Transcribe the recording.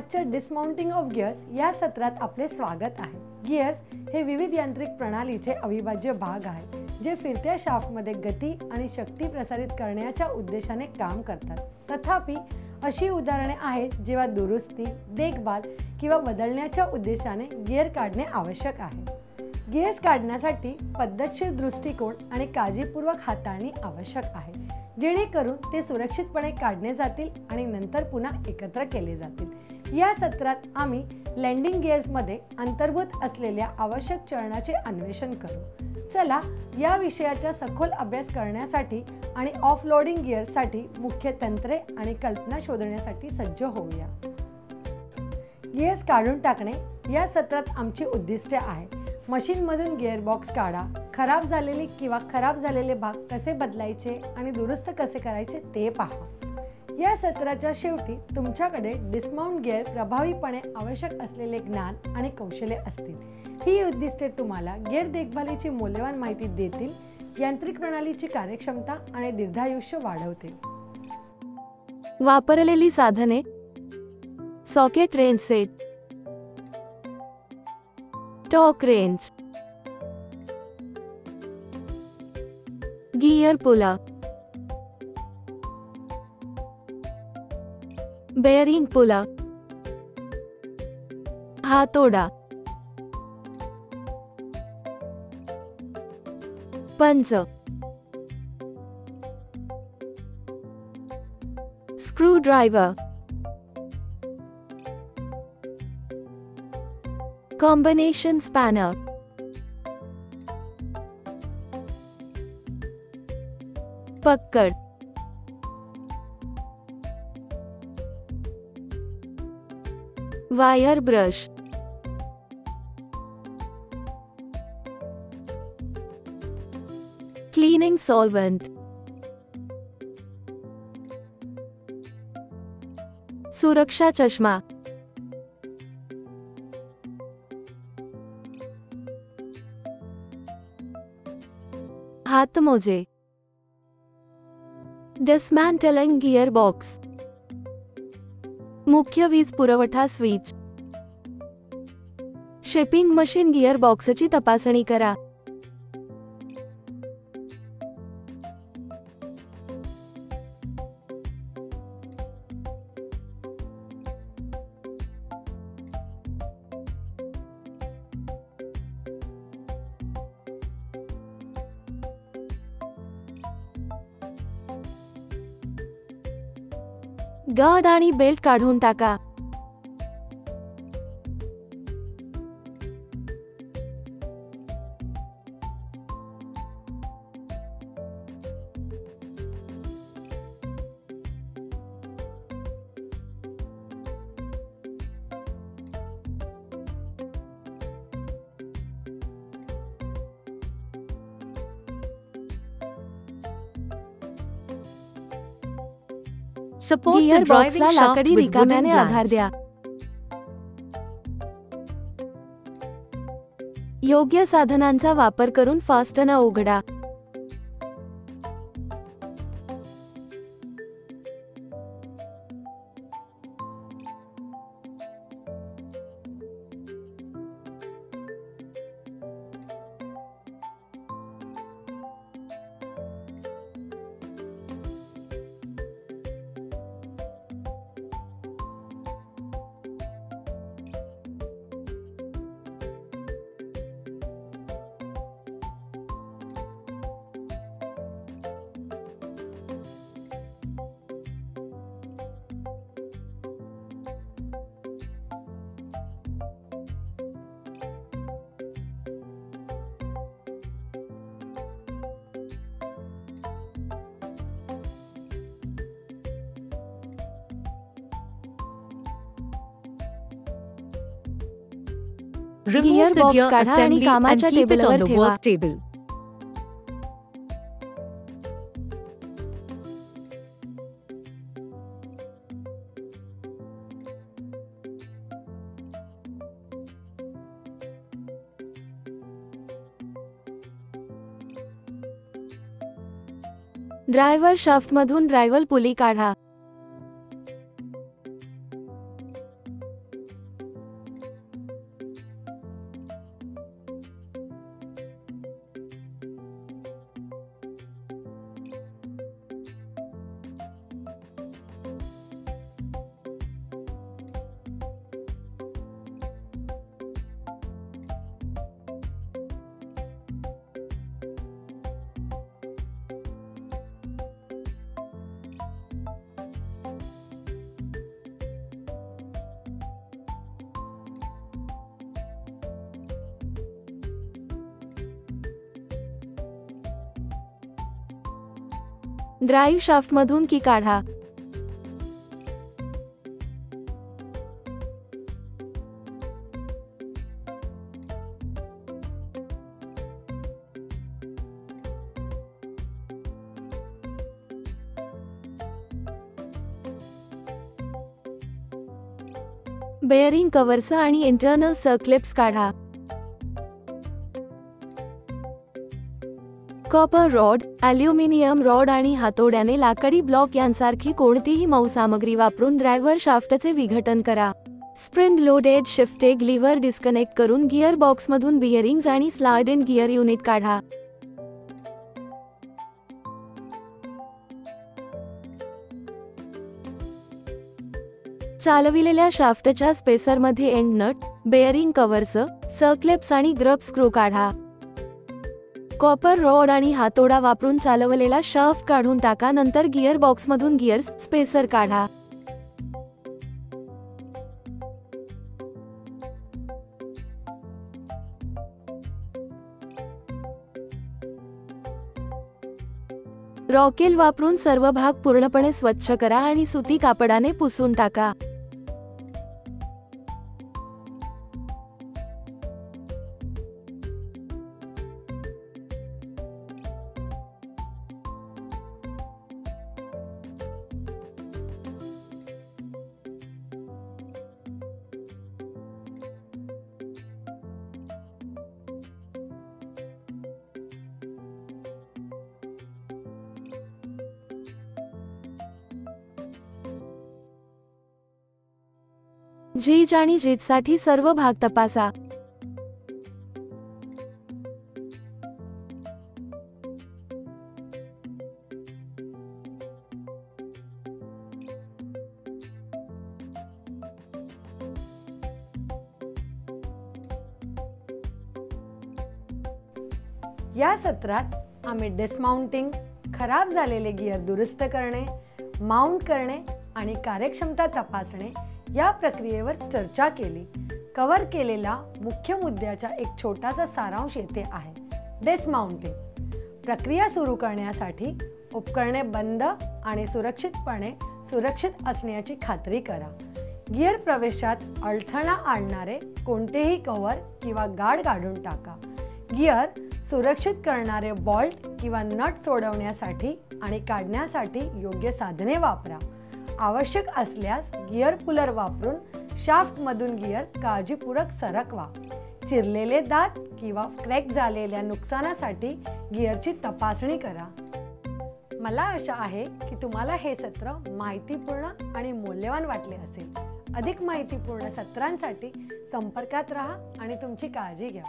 आजच्या डिसमाउंटिंग of gears या सत्रात आपले स्वागत आहे। गिअर्स हे विविध यांत्रिक प्रणालीचे अविभाज्य भाग आहेत जे फिरत्या शाफ्टमध्ये गती आणि शक्ती प्रसारित करण्याच्या उद्देशाने काम करतात। तथापि अशी उदाहरणे आहेत जेव्हा दुरुस्ती, देखभाल किंवा बदलण्याच्या उद्देशाने गिअर काढणे आवश्यक आहे। गिअर्स काढण्यासाठी पद्धतशीर दृष्टिकोन आणि काळजीपूर्वक हाताळणी आवश्यक आहे, जेणेकरून ते सुरक्षितपणे काढले जातील आणि नंतर पुन्हा एकत्र केले जातील। या सत्रात आम्ही लँडिंग गिअर्समध्ये अंतर्भूत असलेल्या आवश्यक चरणाचे अन्वेषण करू। चला या विषयाचा सखोल अभ्यास करण्यासाठी आणि ऑफलोडिंग गिअर्ससाठी मुख्य तंत्रे आणि कल्पना शोधण्यासाठी सज्ज होऊया। गिअर्स काढून टाकणे या सत्रात आमची उद्दिष्टे आहेत। मशीनमधून गिअरबॉक्स काढा, खराब झालेले किंवा खराब झालेले भाग कसे बदलायचे आणि दुरुस्त कसे करायचे ते पहा। या सत्राच्या शेवटी तुमच्याकडे डिसमाउंट गिअर प्रभावीपणे आवश्यक असलेले ज्ञान आणि कौशल्य असतील। ही उद्दिष्टे तुम्हाला गिअर देखभालीची मौल्यवान माहिती देतील, यांत्रिक प्रणालीची कार्यक्षमता आणि दीर्घायुष्य वाढवतील। वापरलेली साधने: socket wrench set, torque wrench, gear puller, bearing puller, हातोडा, punch, screwdriver, combination spanner, पक्कड, वायर ब्रश, क्लीनिंग सॉल्व्हेंट, सुरक्षा चष्मा, हातमोजे, डिस्मॅन्टलिंग गिअरबॉक्स, मुख्य वीज पुरवठा स्विच, शिपिंग मशीन गिअरबॉक्सची तपासणी करा। गार्ड आणि बेल्ट काढून टाका। Support the driving shaft लाकडी with wooden रिकाम्याने आधार blanks. द्या। योग्य साधनांचा वापर करून फास्टनर उघडा। Remove Gear the box gear काढा आणि assembly and कामाच्या keep it on टेबलवर the ठेवा। work table. ड्रायव्हर शाफ्टमधून ड्रायव्हर पुली काढा। ड्राईव्ह शाफ्टमधून की काढा. बेअरिंग कव्हर्स आणि इंटरनल सर्क्लिप्स काढा. कॉपर रॉड, ॲल्युमिनियम रॉड आणि हातोड्याने लाकडी ब्लॉक यांसारखी कोणतीही मऊ सामग्री वापरून ड्रायव्हर शाफ्टचे विघटन करा. स्प्रिंग लोडेड शिफ्टेग लिव्हर डिस्कनेक्ट करून गिअर बॉक्समधून बिअरिंग्ज आणि स्लाइड इन गिअर युनिट काढा. चालविलेल्या शाफ्टच्या स्पेसरमध्ये एंड नट, बेअरिंग कव्हर्स, सर्क्लिप्स आणि ग्रब स्क्रू काढा. कॉपर रॉड आणि हातोडा वापरून चालवलेला शाफ्ट काढून टाका. नंतर गिअर बॉक्समधून गिअर्स स्पेसर काढा. रॉकेल वापरून सर्व भाग पूर्णपणे स्वच्छ करा आणि सुती कापडाने पुसून टाका. झीज आणि झीजसाठी सर्व भाग तपासा. या सत्रात आम्ही डिस्माउंटिंग, खराब झालेले गिअर दुरुस्त करणे, माउंट करणे आणि कार्यक्षमता तपासणे या प्रक्रियेवर चर्चा केली. कव्हर केलेला मुख्य मुद्द्याचा एक छोटासा सारांश येथे आहे. डिस्माउंटिंग प्रक्रिया सुरू करण्यासाठी उपकरणे बंद आणि सुरक्षित असण्याची खात्री करा. गिअर प्रवेशात अडथळा आणणारे कोणतेही कव्हर किंवा गार्ड काढून टाका. गिअर सुरक्षित करणारे बॉल्ट किंवा नट सोडवण्यासाठी आणि काढण्यासाठी योग्य साधने वापरा. आवश्यक असल्यास गिअर पुलर वापरून शाफ्टमधून गिअर काळजीपूर्वक सरकवा. चिरलेले दात किंवा क्रॅक झालेल्या नुकसानासाठी गिअरची तपासणी करा. मला आशा आहे की तुम्हाला हे सत्र माहितीपूर्ण आणि मौल्यवान वाटले असेल. अधिक माहितीपूर्ण सत्रांसाठी संपर्कात राहा आणि तुमची काळजी घ्या.